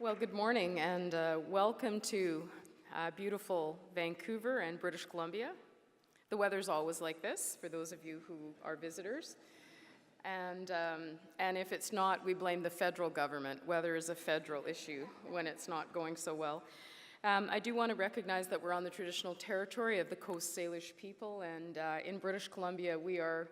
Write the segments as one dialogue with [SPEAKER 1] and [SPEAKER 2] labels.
[SPEAKER 1] Well, good morning and welcome to beautiful Vancouver and British Columbia. The weather's always like this for those of you who are visitors. And if it's not, we blame the federal government. Weather is a federal issue when it's not going so well. I do want to recognize that we're on the traditional territory of the Coast Salish people, and in British Columbia we are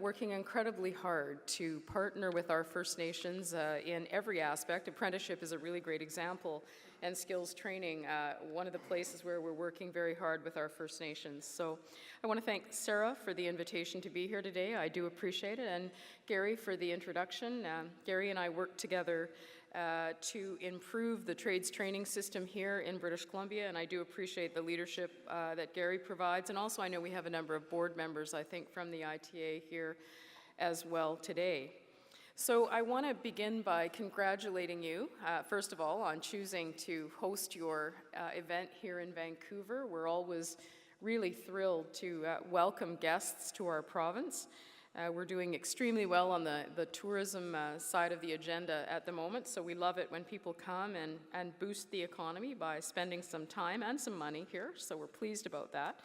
[SPEAKER 1] working incredibly hard to partner with our First Nations in every aspect. Apprenticeship is a really great example, and skills training, one of the places where we're working very hard with our First Nations. So I want to thank Sarah for the invitation to be here today. I do appreciate it, and Gary for the introduction. Gary and I work together to improve the trades training system here in British Columbia, and I do appreciate the leadership that Gary provides, and also I know we have a number of board members, I think, from the ITA here as well today. So I want to begin by congratulating you, first of all, on choosing to host your event here in Vancouver. We're always really thrilled to welcome guests to our province. We're doing extremely well on the tourism side of the agenda at the moment, so we love it when people come and boost the economy by spending some time and some money here, so we're pleased about that.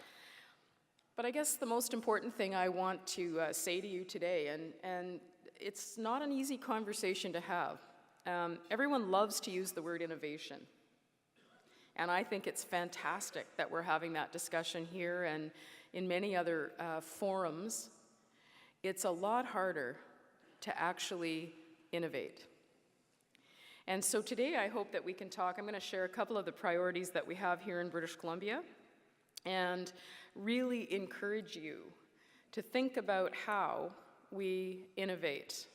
[SPEAKER 1] But I guess the most important thing I want to say to you today, and it's not an easy conversation to have. Everyone loves to use the word innovation, and I think it's fantastic that we're having that discussion here and in many other forums. It's a lot harder to actually innovate. And so today I hope that we can talk. I'm going to share a couple of the priorities that we have here in British Columbia and really encourage you to think about how we innovate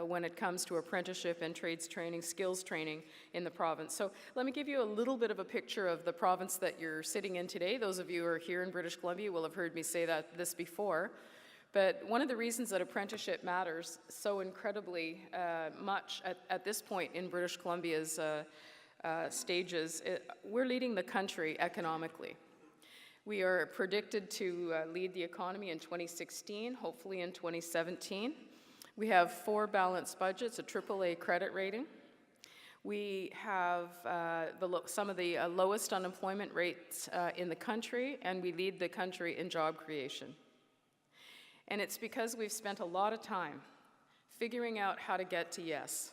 [SPEAKER 1] when it comes to apprenticeship and trades training, skills training in the province. So let me give you a little bit of a picture of the province that you're sitting in today. Those of you who are here in British Columbia will have heard me say this before. But one of the reasons that apprenticeship matters so incredibly much at this point in British Columbia's stages, we're leading the country economically. We are predicted to lead the economy in 2016, hopefully in 2017. We have 4 balanced budgets, a AAA credit rating. We have some of the lowest unemployment rates in the country, and we lead the country in job creation. And it's because we've spent a lot of time figuring out how to get to yes.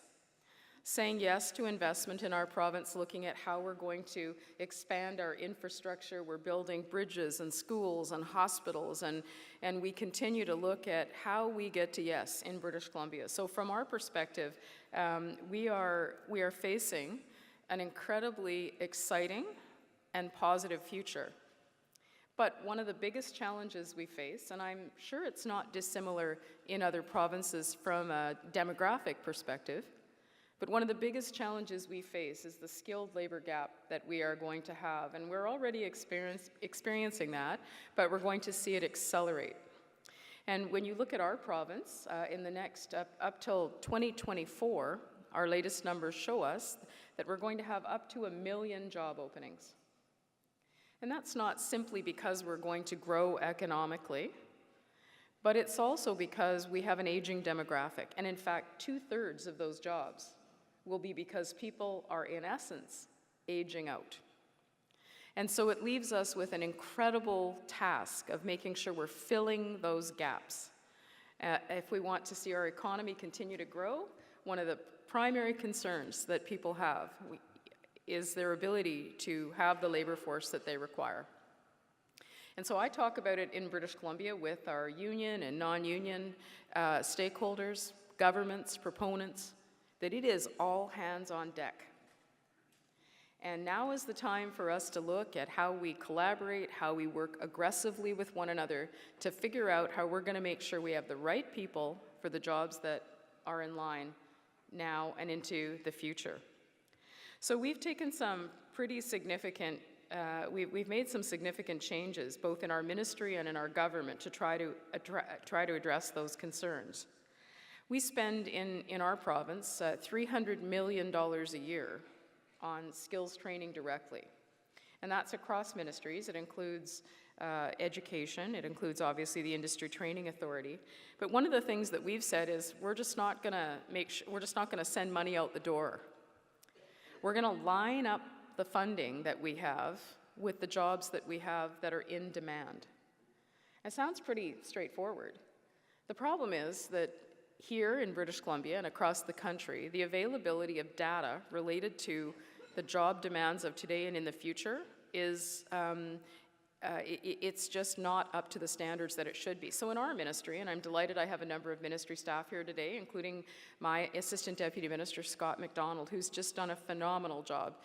[SPEAKER 1] Saying yes to investment in our province, looking at how we're going to expand our infrastructure. We're building bridges and schools and hospitals, and we continue to look at how we get to yes in British Columbia. So from our perspective, we are facing an incredibly exciting and positive future. But one of the biggest challenges we face, and I'm sure it's not dissimilar in other provinces from a demographic perspective, but one of the biggest challenges we face is the skilled labor gap that we are going to have. And we're already experiencing that, but we're going to see it accelerate. And when you look at our province, in the next, up till 2024, our latest numbers show us that we're going to have up to 1 million job openings. And that's not simply because we're going to grow economically, but it's also because we have an aging demographic. And in fact, 2/3 of those jobs will be because people are, in essence, aging out. And so it leaves us with an incredible task of making sure we're filling those gaps. If we want to see our economy continue to grow, one of the primary concerns that people have is their ability to have the labor force that they require. And so I talk about it in British Columbia with our union and non-union stakeholders, governments, proponents, that it is all hands on deck. And now is the time for us to look at how we collaborate, how we work aggressively with one another to figure out how we're going to make sure we have the right people for the jobs that are in line now and into the future. So we've taken some pretty significant, we've made some significant changes, both in our ministry and in our government, to try to address those concerns. We spend in our province $300 million a year on skills training directly. And that's across ministries. It includes education. It includes, obviously, the Industry Training Authority. But one of the things that we've said is we're just not going to send money out the door. We're going to line up the funding that we have with the jobs that we have that are in demand. It sounds pretty straightforward. The problem is that here in British Columbia and across the country, the availability of data related to the job demands of today and in the future is it's just not up to the standards that it should be. So in our ministry, and I'm delighted I have a number of ministry staff here today, including my Assistant Deputy Minister, Scott MacDonald, who's just done a phenomenal job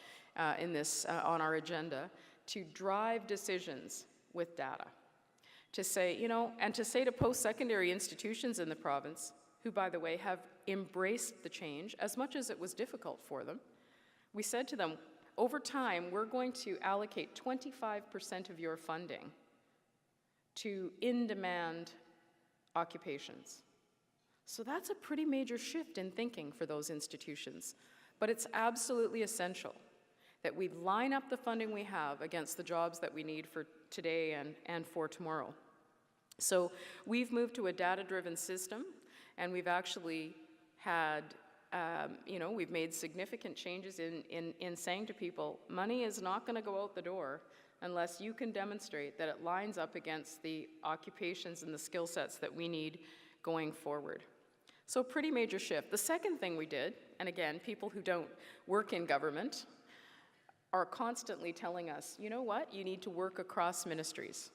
[SPEAKER 1] in this on our agenda, to drive decisions with data. To say, you know, and to say to post-secondary institutions in the province, who, by the way, have embraced the change as much as it was difficult for them, we said to them, over time, we're going to allocate 25% of your funding to in-demand occupations. So that's a pretty major shift in thinking for those institutions. But it's absolutely essential that we line up the funding we have against the jobs that we need for today and for tomorrow. So we've moved to a data-driven system, and we've actually had we've made significant changes in saying to people, money is not going to go out the door unless you can demonstrate that it lines up against the occupations and the skill sets that we need going forward. So pretty major shift. The second thing we did, and again, people who don't work in government are constantly telling us, you know what, you need to work across ministries.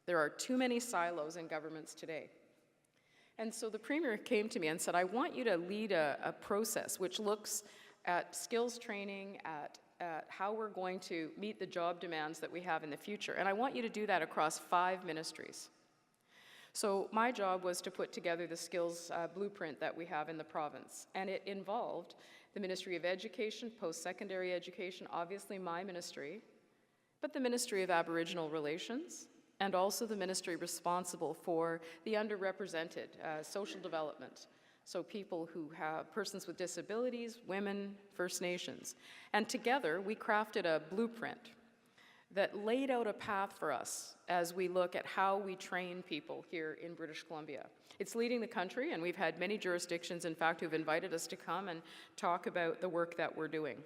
[SPEAKER 1] There are too many silos in governments today. And so the Premier came to me and said, I want you to lead a process which looks at skills training, at how we're going to meet the job demands that we have in the future. And I want you to do that across 5 ministries. So my job was to put together the skills blueprint that we have in the province. And it involved the Ministry of Education, post-secondary education, obviously my ministry, but the Ministry of Aboriginal Relations, and also the ministry responsible for the underrepresented social development. So people who have persons with disabilities, women, First Nations. And together we crafted a blueprint that laid out a path for us as we look at how we train people here in British Columbia. It's leading the country, and we've had many jurisdictions, in fact, who've invited us to come and talk about the work that we're doing.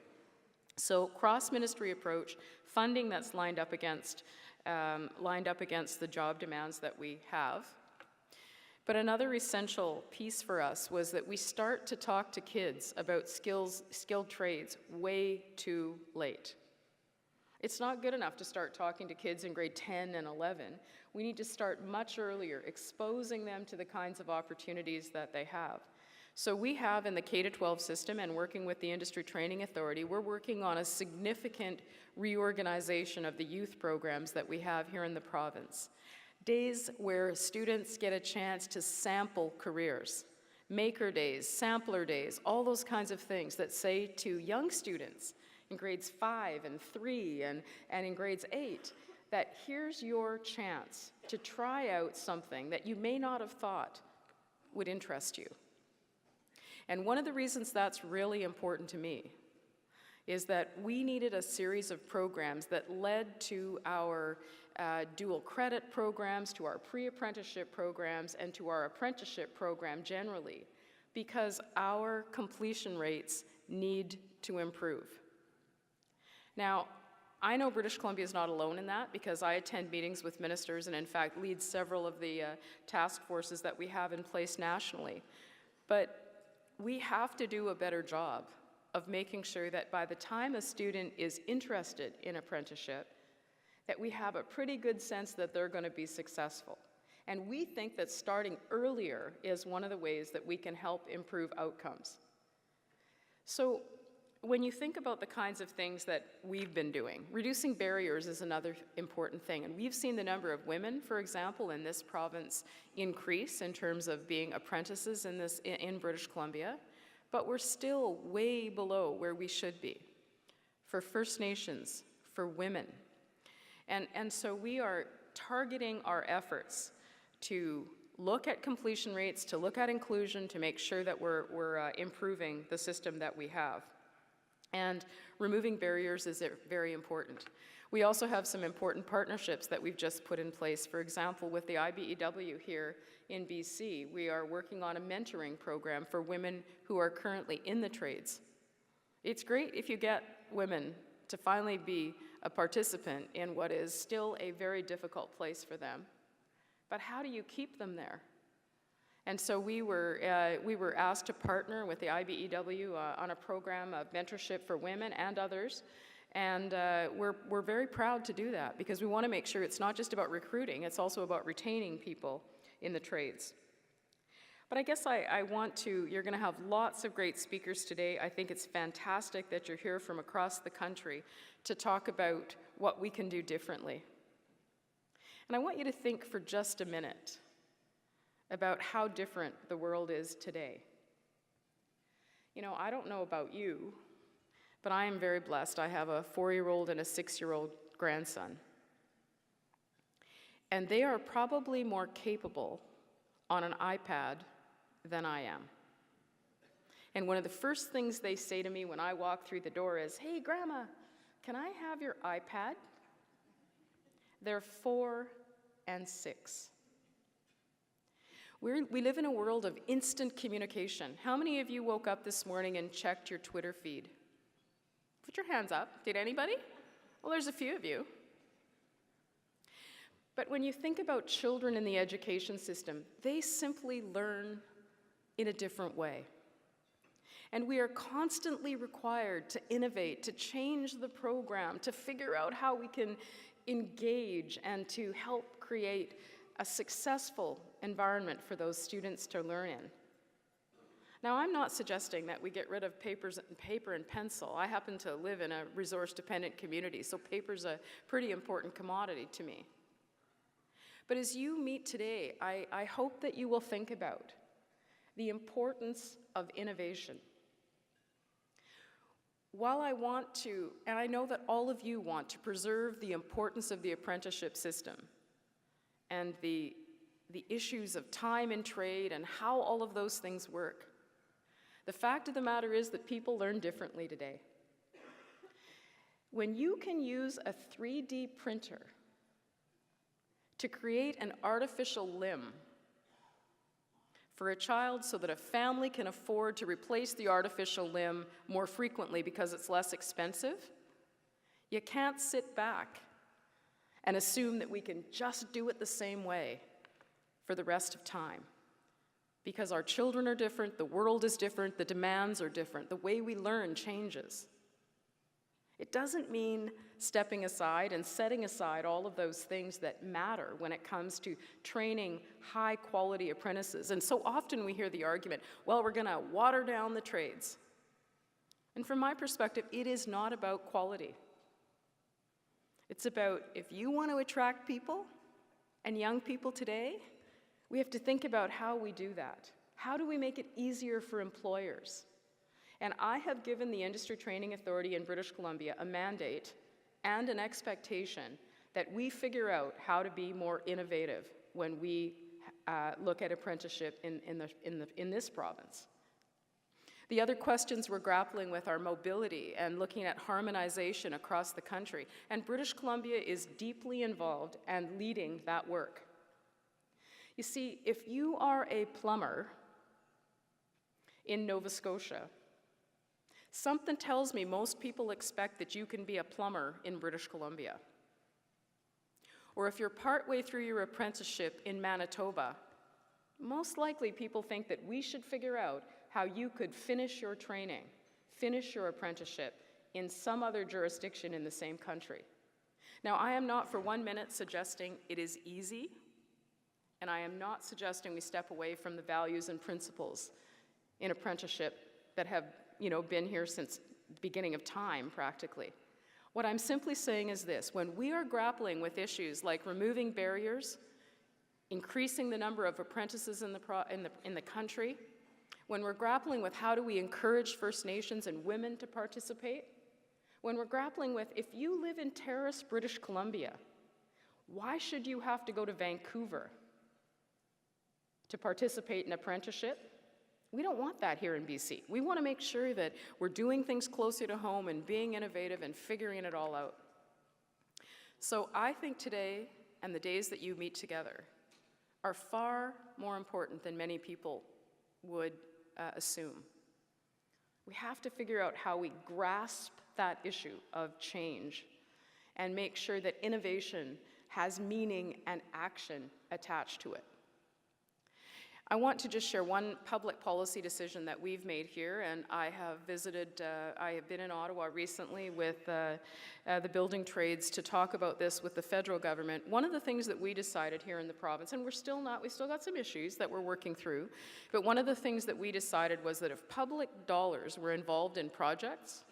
[SPEAKER 1] So cross-ministry approach, funding that's lined up against the job demands that we have. But another essential piece for us was that we start to talk to kids about skilled trades way too late. It's not good enough to start talking to kids in grade 10 and 11. We need to start much earlier, exposing them to the kinds of opportunities that they have. So we have in the K-12 system, and working with the Industry Training Authority, we're working on a significant reorganization of the youth programs that we have here in the province. Days where students get a chance to sample careers, maker days, sampler days, all those kinds of things that say to young students in grades 5 and 3 and in grades 8, that here's your chance to try out something that you may not have thought would interest you. And one of the reasons that's really important to me is that we needed a series of programs that led to our dual credit programs, to our pre-apprenticeship programs, and to our apprenticeship program generally, because our completion rates need to improve. Now, I know British Columbia is not alone in that, because I attend meetings with ministers and in fact lead several of the task forces that we have in place nationally. But we have to do a better job of making sure that by the time a student is interested in apprenticeship, that we have a pretty good sense that they're going to be successful. And we think that starting earlier is one of the ways that we can help improve outcomes. So when you think about the kinds of things that we've been doing, reducing barriers is another important thing. And we've seen the number of women, for example, in this province increase in terms of being apprentices in British Columbia, but we're still way below where we should be for First Nations, for women. And so we are targeting our efforts to look at completion rates, to look at inclusion, to make sure that we're improving the system that we have. And removing barriers is very important. We also have some important partnerships that we've just put in place. For example, with the IBEW here in BC, we are working on a mentoring program for women who are currently in the trades. It's great if you get women to finally be a participant in what is still a very difficult place for them. But how do you keep them there? And so we were asked to partner with the IBEW on a program of mentorship for women and others. And we're very proud to do that because we want to make sure it's not just about recruiting, it's also about retaining people in the trades. But I guess you're going to have lots of great speakers today. I think it's fantastic that you're here from across the country to talk about what we can do differently. And I want you to think for just a minute about how different the world is today. You know, I don't know about you, but I am very blessed. I have a 4-year-old and a 6-year-old grandson. And they are probably more capable on an iPad than I am. And one of the first things they say to me when I walk through the door is, "Hey, Grandma, can I have your iPad?" They're 4 and 6. We live in a world of instant communication. How many of you woke up this morning and checked your Twitter feed? Put your hands up. Did anybody? Well, there's a few of you. But when you think about children in the education system, they simply learn in a different way. And we are constantly required to innovate, to change the program, to figure out how we can engage and to help create a successful environment for those students to learn in. Now, I'm not suggesting that we get rid of paper and pencil. I happen to live in a resource-dependent community, so paper's a pretty important commodity to me. But as you meet today, I hope that you will think about the importance of innovation. While I want to, and I know that all of you want to preserve the importance of the apprenticeship system and the issues of time and trade and how all of those things work, the fact of the matter is that people learn differently today. When you can use a 3D printer to create an artificial limb for a child so that a family can afford to replace the artificial limb more frequently because it's less expensive, you can't sit back and assume that we can just do it the same way for the rest of time. Because our children are different, the world is different, the demands are different, the way we learn changes. It doesn't mean stepping aside and setting aside all of those things that matter when it comes to training high-quality apprentices. And so often we hear the argument, well, we're going to water down the trades. And from my perspective, it is not about quality. It's about if you want to attract people and young people today, we have to think about how we do that. How do we make it easier for employers? And I have given the Industry Training Authority in British Columbia a mandate and an expectation that we figure out how to be more innovative when we look at apprenticeship in this province. The other questions we're grappling with are mobility and looking at harmonization across the country. And British Columbia is deeply involved and leading that work. You see, if you are a plumber in Nova Scotia, something tells me most people expect that you can be a plumber in British Columbia. Or if you're partway through your apprenticeship in Manitoba, most likely people think that we should figure out how you could finish your training, finish your apprenticeship in some other jurisdiction in the same country. Now, I am not for 1 minute suggesting it is easy, and I am not suggesting we step away from the values and principles in apprenticeship that have been here since the beginning of time, practically. What I'm simply saying is this: when we are grappling with issues like removing barriers, increasing the number of apprentices in the country, when we're grappling with how do we encourage First Nations and women to participate, when we're grappling with if you live in Terrace, British Columbia, why should you have to go to Vancouver to participate in apprenticeship? We don't want that here in BC. We want to make sure that we're doing things closer to home and being innovative and figuring it all out. So I think today and the days that you meet together are far more important than many people would assume. We have to figure out how we grasp that issue of change and make sure that innovation has meaning and action attached to it. I want to just share one public policy decision that we've made here, and I have been in Ottawa recently with the building trades to talk about this with the federal government. One of the things that we decided here in the province, and we still got some issues that we're working through, but one of the things that we decided was that if public dollars were involved in projects,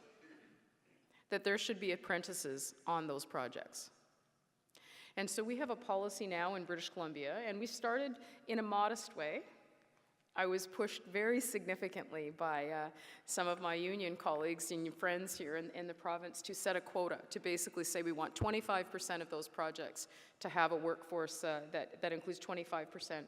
[SPEAKER 1] that there should be apprentices on those projects. And so we have a policy now in British Columbia, and we started in a modest way. I was pushed very significantly by some of my union colleagues and friends here in the province to set a quota, to basically say we want 25% of those projects to have a workforce that includes 25%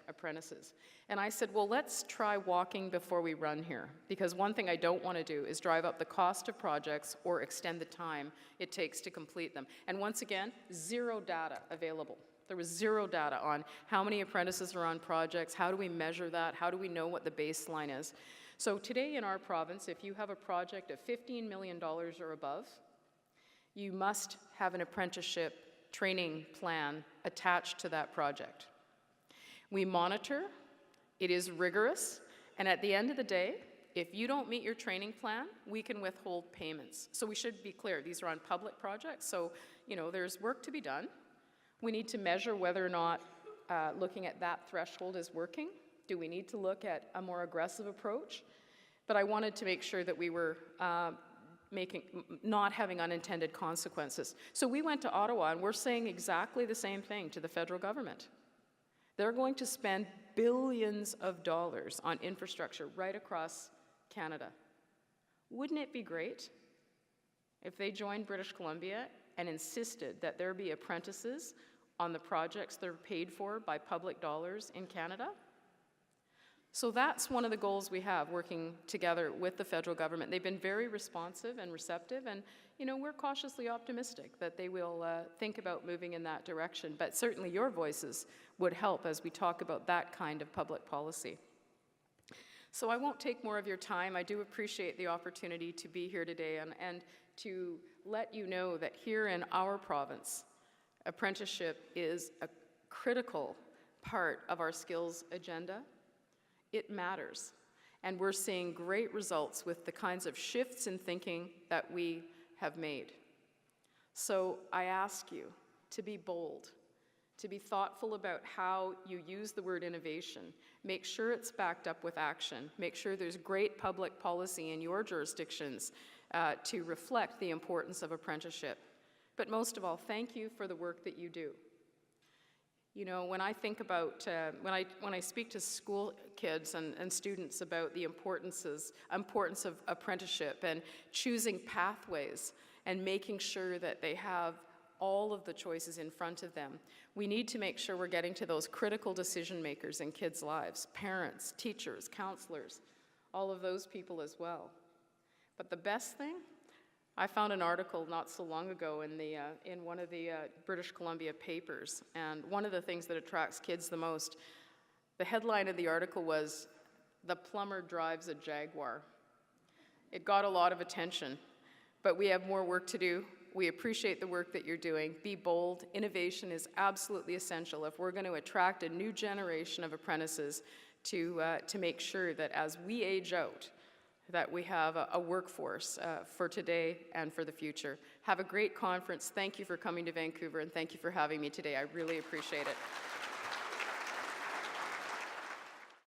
[SPEAKER 1] apprentices. And I said, well, let's try walking before we run here, because one thing I don't want to do is drive up the cost of projects or extend the time it takes to complete them. And once again, zero data available. There was zero data on how many apprentices are on projects, how do we measure that, how do we know what the baseline is. So today in our province, if you have a project of $15 million or above, you must have an apprenticeship training plan attached to that project. We monitor, it is rigorous, and at the end of the day, if you don't meet your training plan, we can withhold payments. So we should be clear, these are on public projects, so there's work to be done. We need to measure whether or not looking at that threshold is working. Do we need to look at a more aggressive approach? But I wanted to make sure that we were not having unintended consequences. So we went to Ottawa, and we're saying exactly the same thing to the federal government. They're going to spend billions of dollars on infrastructure right across Canada. Wouldn't it be great if they joined British Columbia and insisted that there be apprentices on the projects that are paid for by public dollars in Canada? So that's one of the goals we have, working together with the federal government. They've been very responsive and receptive, and we're cautiously optimistic that they will think about moving in that direction. But certainly your voices would help as we talk about that kind of public policy. So I won't take more of your time. I do appreciate the opportunity to be here today and to let you know that here in our province, apprenticeship is a critical part of our skills agenda. It matters, and we're seeing great results with the kinds of shifts in thinking that we have made. So I ask you to be bold, to be thoughtful about how you use the word innovation. Make sure it's backed up with action. Make sure there's great public policy in your jurisdictions to reflect the importance of apprenticeship. But most of all, thank you for the work that you do. When I think about, when I speak to school kids and students about the importance of apprenticeship and choosing pathways and making sure that they have all of the choices in front of them, we need to make sure we're getting to those critical decision makers in kids' lives, parents, teachers, counselors, all of those people as well. But the best thing, I found an article not so long ago in one of the British Columbia papers, and one of the things that attracts kids the most, the headline of the article was, "The Plumber Drives a Jaguar." It got a lot of attention, but we have more work to do. We appreciate the work that you're doing. Be bold. Innovation is absolutely essential if we're going to attract a new generation of apprentices to make sure that as we age out, that we have a workforce for today and for the future. Have a great conference. Thank you for coming to Vancouver, and thank you for having me today. I really appreciate it.